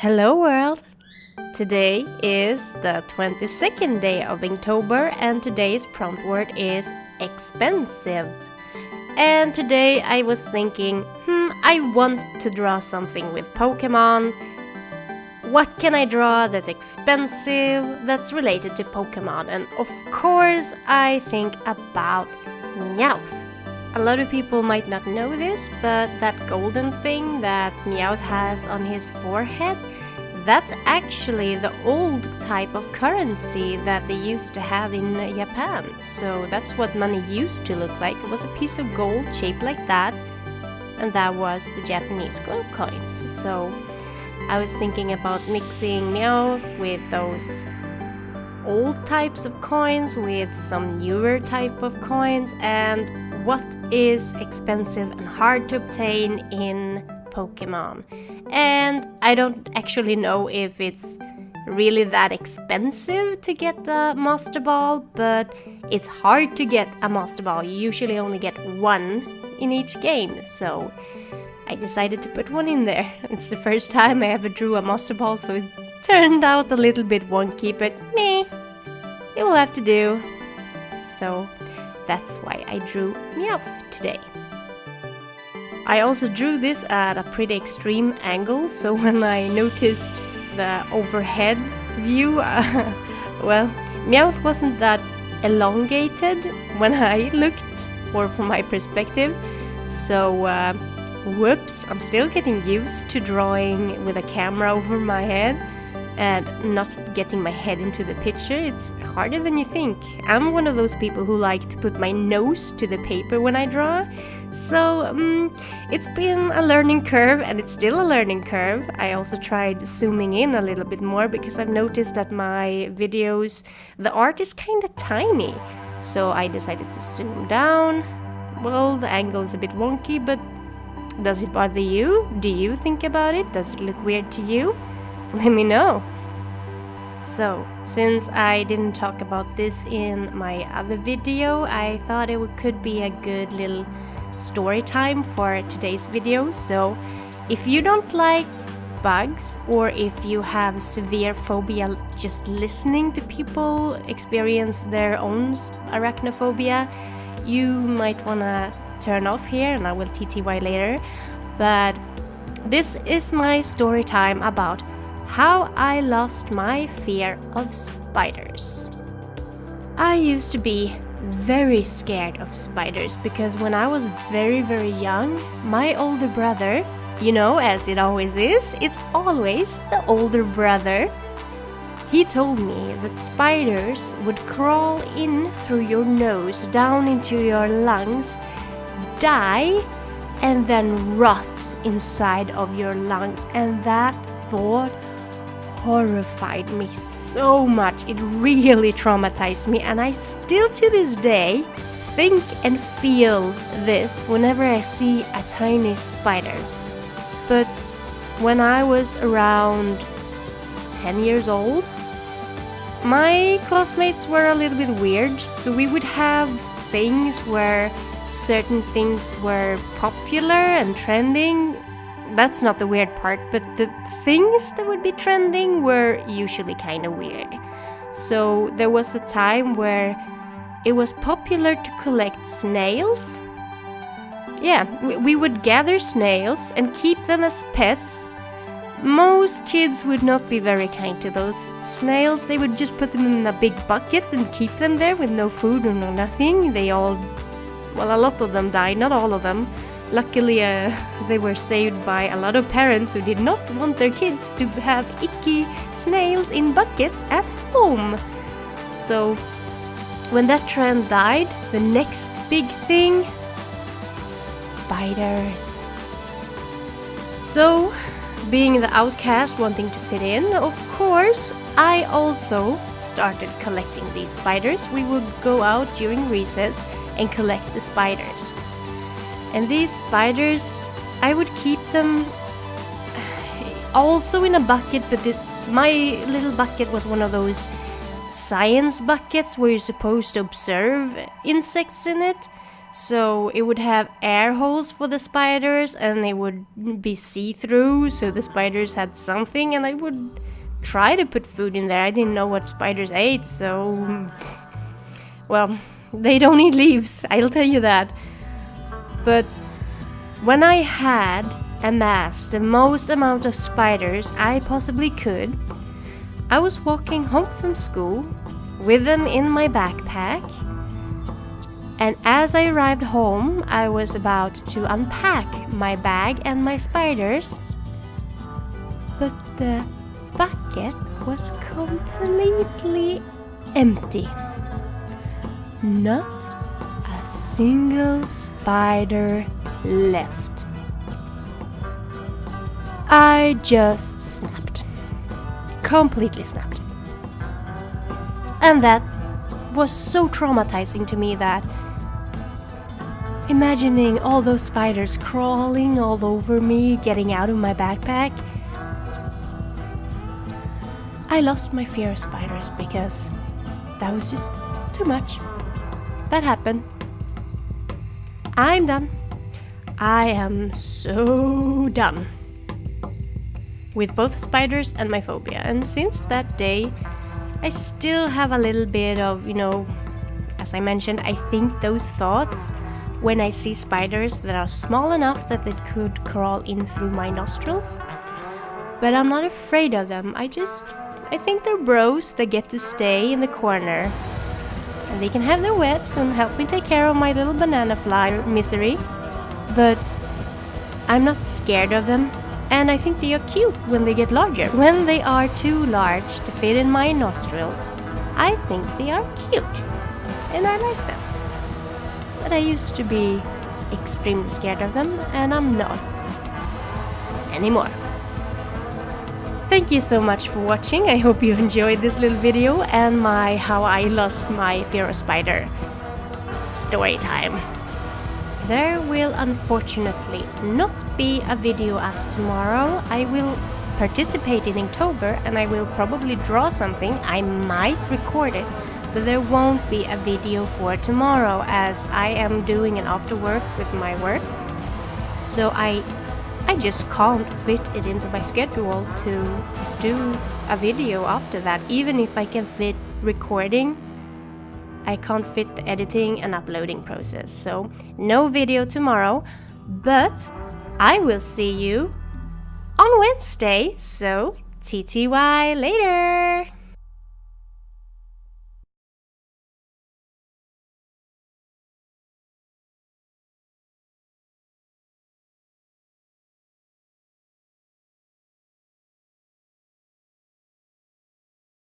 Hello world! Today is the 22nd day of Inktober and today's prompt word is expensive. And today I was thinking, I want to draw something with Pokemon. What can I draw that's expensive, that's related to Pokemon? And of course I think about Meowth. A lot of people might not know this, but that golden thing that Meowth has on his forehead, that's actually the old type of currency that they used to have in Japan. So that's what money used to look like. It was a piece of gold shaped like that, and that was the Japanese gold coins. So I was thinking about mixing Meowth with those old types of coins with some newer type of coins, and what is expensive and hard to obtain in Pokemon. And I don't actually know if it's really that expensive to get the Master Ball, but it's hard to get a Master Ball. You usually only get one in each game, so I decided to put one in there. It's the first time I ever drew a Master Ball, so it turned out a little bit wonky, but meh, it will have to do. So that's why I drew Meowth today. I also drew this at a pretty extreme angle, so when I noticed the overhead view, well, Meowth wasn't that elongated when I looked, or from my perspective, so whoops, I'm still getting used to drawing with a camera over my head and not getting my head into the picture. It's harder than you think. I'm one of those people who like to put my nose to the paper when I draw. So it's been a learning curve, and it's still a learning curve. I also tried zooming in a little bit more because I've noticed that my videos, the art is kind of tiny. So I decided to zoom down. Well, the angle is a bit wonky, but does it bother you? Do you think about it? Does it look weird to you? Let me know. So, since I didn't talk about this in my other video, I thought it could be a good little story time for today's video. So, if you don't like bugs, or if you have severe phobia just listening to people experience their own arachnophobia, you might wanna turn off here, and I will TTY later. But this is my story time about how I lost my fear of spiders. I used to be very scared of spiders because when I was very young, my older brother, you know, as it always is, it's always the older brother, he told me that spiders would crawl in through your nose, down into your lungs, die, and then rot inside of your lungs. And that thought horrified me so much. It really traumatized me, and I still to this day think and feel this whenever I see a tiny spider. But when I was around 10 years old, my classmates were a little bit weird, so we would have things where certain things were popular and trending. That's not the weird part, but the things that would be trending were usually kind of weird. So there was a time where it was popular to collect snails. Yeah, we would gather snails and keep them as pets. Most kids would not be very kind to those snails. They would just put them in a big bucket and keep them there with no food or no nothing. They all, well, a lot of them died, not all of them. Luckily, they were saved by a lot of parents who did not want their kids to have icky snails in buckets at home. So, when that trend died, the next big thing, spiders. So, being the outcast wanting to fit in, of course, I also started collecting these spiders. We would go out during recess and collect the spiders. And these spiders, I would keep them also in a bucket, but my little bucket was one of those science buckets where you're supposed to observe insects in it. So it would have air holes for the spiders and they would be see-through, so the spiders had something, and I would try to put food in there. I didn't know what spiders ate, so... well, they don't eat leaves, I'll tell you that. But when I had amassed the most amount of spiders I possibly could, I was walking home from school with them in my backpack, and as I arrived home, I was about to unpack my bag and my spiders, but the bucket was completely empty. Not a single spider left. I just snapped. Completely snapped. And that was so traumatizing to me that imagining all those spiders crawling all over me, getting out of my backpack, I lost my fear of spiders because that was just too much. That happened. I'm done. I am so done with both spiders and my phobia. And since that day, I still have a little bit of, as I mentioned, I think those thoughts when I see spiders that are small enough that they could crawl in through my nostrils. But I'm not afraid of them. I think they're bros that get to stay in the corner. And they can have their webs and help me take care of my little banana fly misery. But I'm not scared of them. And I think they are cute when they get larger. When they are too large to fit in my nostrils, I think they are cute. And I like them. But I used to be extremely scared of them, and I'm not anymore. Thank you so much for watching. I hope you enjoyed this little video and how I lost my fear of spider story time. There will unfortunately not be a video up tomorrow. I will participate in Inktober and I will probably draw something. I might record it, but there won't be a video for tomorrow as I am doing an after work with my work. So I just can't fit it into my schedule to do a video after that. Even if I can fit recording, I can't fit the editing and uploading process. So no video tomorrow, but I will see you on Wednesday. So TTY later!